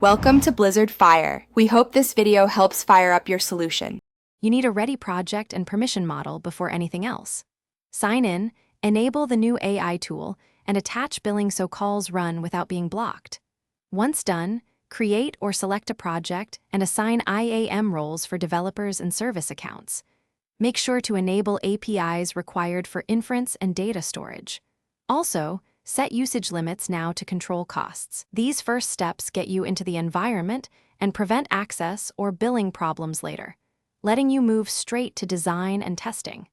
Welcome to Blizzard Fire. We hope this video helps fire up your solution. You need a ready project and permission model before anything else. Sign in, enable the new AI tool, and attach billing so calls run without being blocked. Once done, create or select a project and assign IAM roles for developers and service accounts. Make sure to enable APIs required for inference and data storage. Also, set usage limits now to control costs. These first steps get you into the environment and prevent access or billing problems later, letting you move straight to design and testing.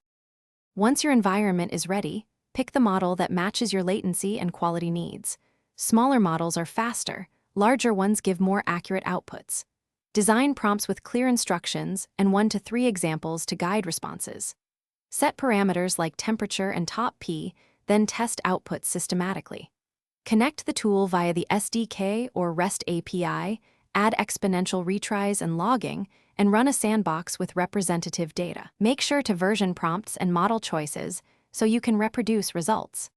Once your environment is ready, pick the model that matches your latency and quality needs. Smaller models are faster, larger ones give more accurate outputs. Design prompts with clear instructions and 1 to 3 examples to guide responses. Set parameters like temperature and top P, then test outputs systematically. Connect the tool via the SDK or REST API, add exponential retries and logging, and run a sandbox with representative data. Make sure to version prompts and model choices so you can reproduce results.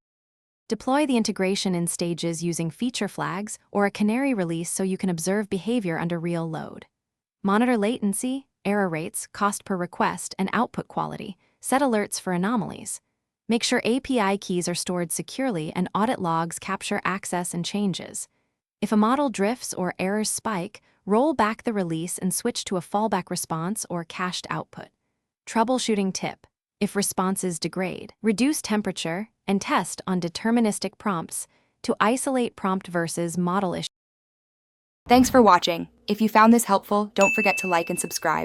Deploy the integration in stages using feature flags or a canary release so you can observe behavior under real load. Monitor latency, error rates, cost per request, and output quality. Set alerts for anomalies. Make sure API keys are stored securely and audit logs capture access and changes. If a model drifts or errors spike, roll back the release and switch to a fallback response or cached output. Troubleshooting tip: if responses degrade, reduce temperature and test on deterministic prompts to isolate prompt versus model issues. Thanks for watching. If you found this helpful, don't forget to like and subscribe.